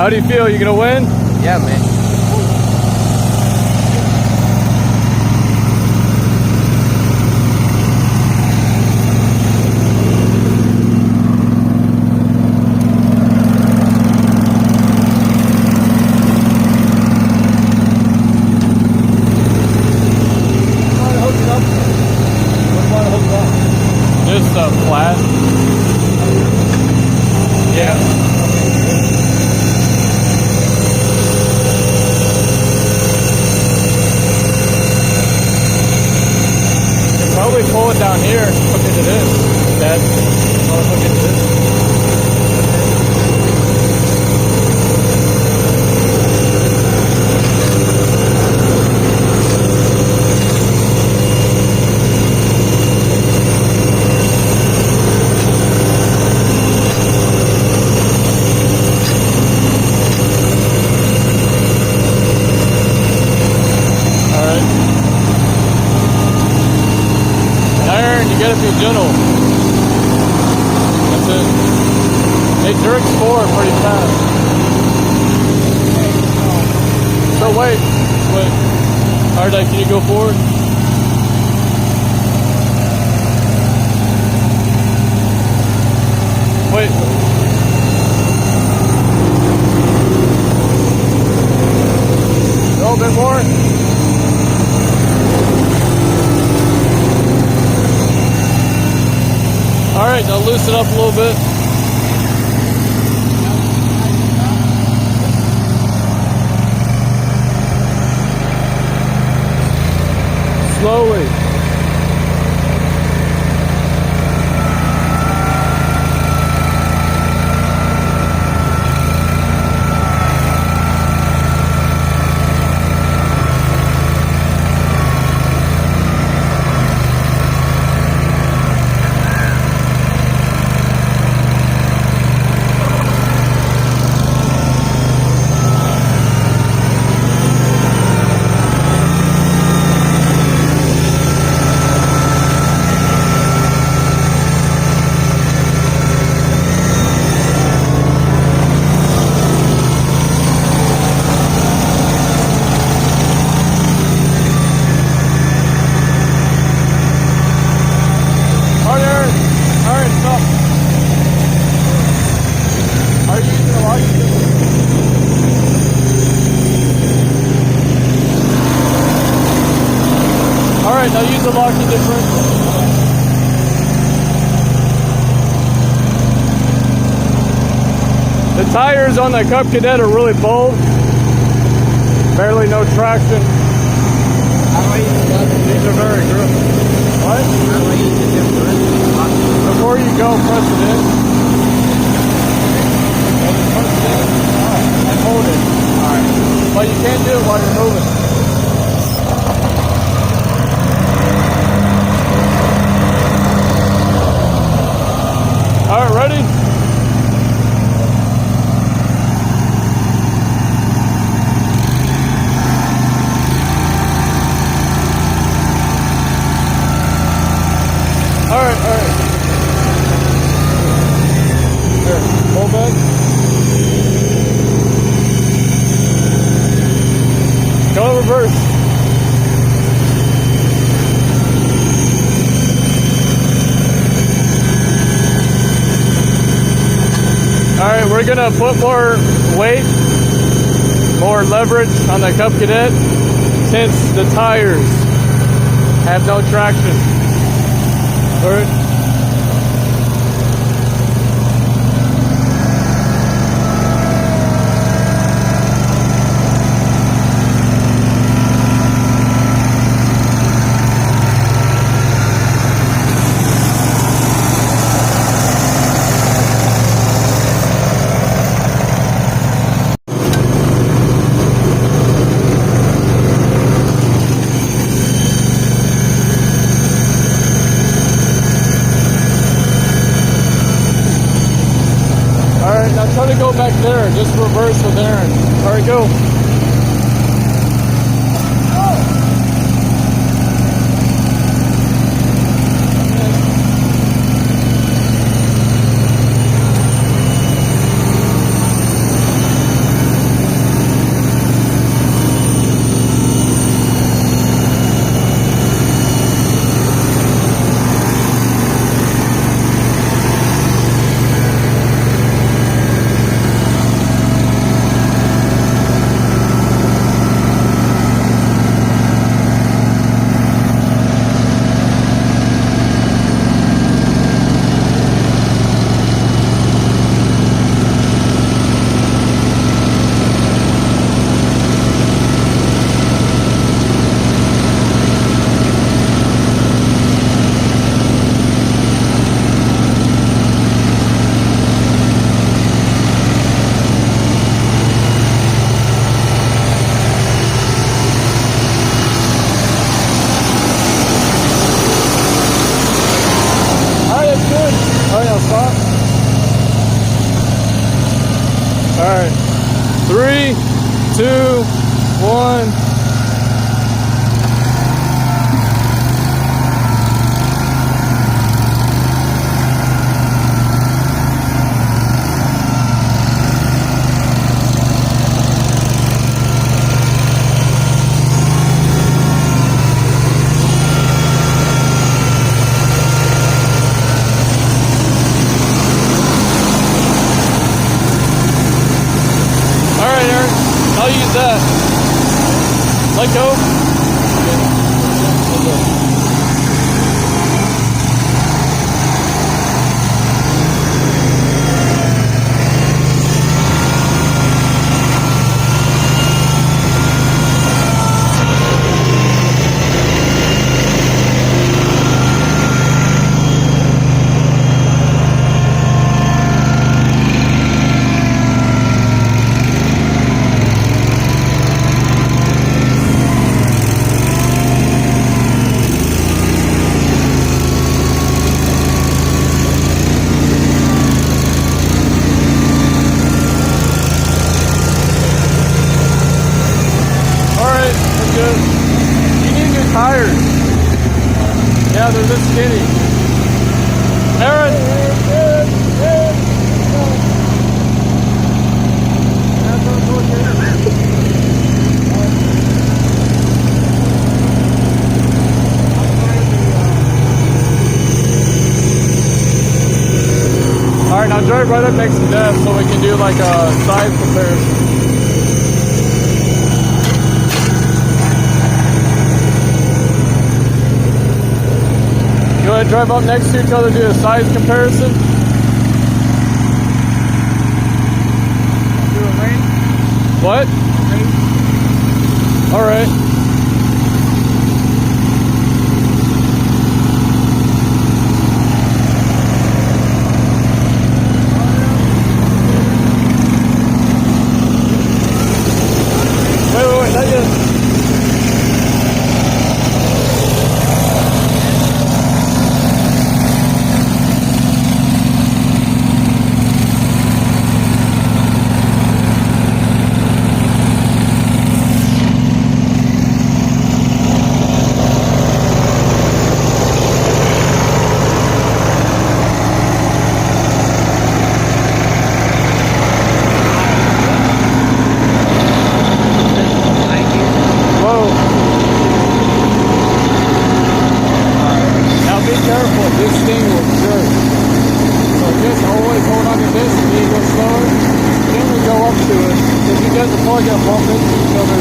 How do you feel? You gonna win? Yeah, man. Just flat. Yeah. Probably pull it down here, hook into this. That's hook into this. You gotta be gentle. That's it. It jerks forward pretty fast. So wait. Alright, can you go forward? Wait. A little bit more. All right, now loosen up a little bit. Slowly. Now use the locking differential. The tires on the Cub Cadet are really bold. Barely no traction. These are very good. What? Before you go, press it in. Press it in. And hold it. Alright. But you can't do it while you're moving. All right, ready? All right. Here, hold back. Go reverse. Alright, we're gonna put more weight, more leverage on the Cub Cadet since the tires have no traction. Alright. Now try to go back there, just reverse with Aaron. All right, go. 3, 2, 1. I'll use that. Let go. Tires. Yeah, they're this skinny. Aaron! Alright, now drive right up next to Dev so we can do like a size comparison. Go ahead, drive up next to each other, do a size comparison. Do a range? What? All right. Wait, not yet. This thing will jerk. So just always hold on to this and you go slower. Then we go up to it. If you guys are probably gonna bump into each other.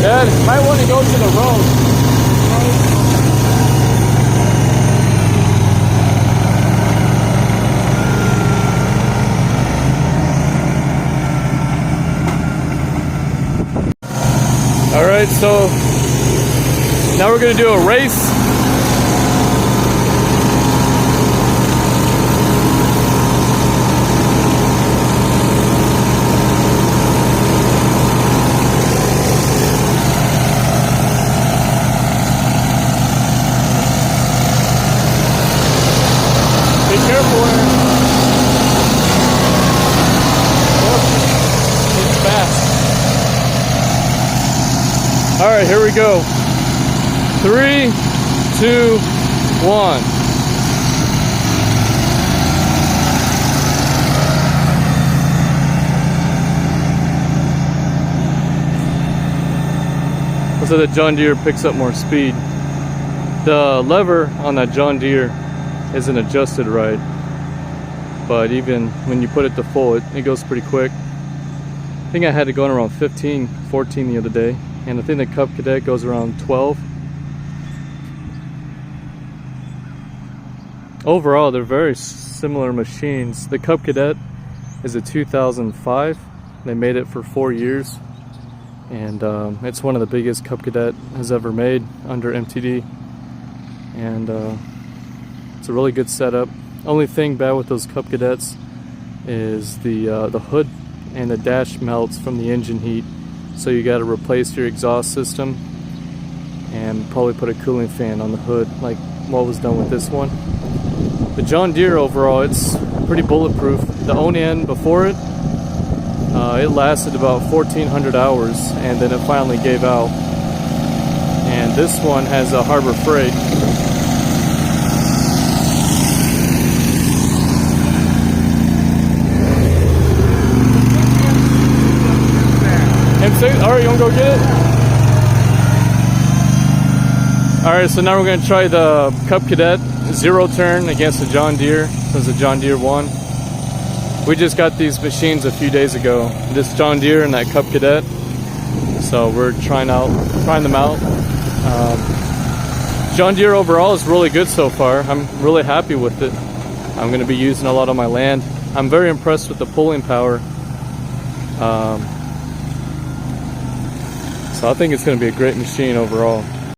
Dad, you might want to go to the road. Alright, so now we're gonna do a race. Be careful, Aaron. It's fast. Alright, here we go. 3, 2, 1. So the John Deere picks up more speed. The lever on that John Deere isn't adjusted right, but even when you put it to full, it goes pretty quick. I think I had it going around 15, 14 the other day, and I think the Cub Cadet goes around 12. Overall, they're very similar machines. The Cub Cadet is a 2005. They made it for 4 years, and it's one of the biggest Cub Cadet has ever made under MTD, and it's a really good setup. Only thing bad with those Cub Cadets is the hood and the dash melts from the engine heat, so you got to replace your exhaust system and probably put a cooling fan on the hood like what was done with this one. The John Deere overall, it's pretty bulletproof. The Onion before it, it lasted about 1,400 hours, and then it finally gave out. And this one has a Harbor Freight. M6, alright, you wanna go get it? Alright, so now we're gonna try the Cub Cadet zero turn against the John Deere. This is a John Deere 1. We just got these machines a few days ago. This John Deere and that Cub Cadet. So we're trying them out. John Deere overall is really good so far. I'm really happy with it. I'm going to be using a lot on my land. I'm very impressed with the pulling power. So I think it's going to be a great machine overall.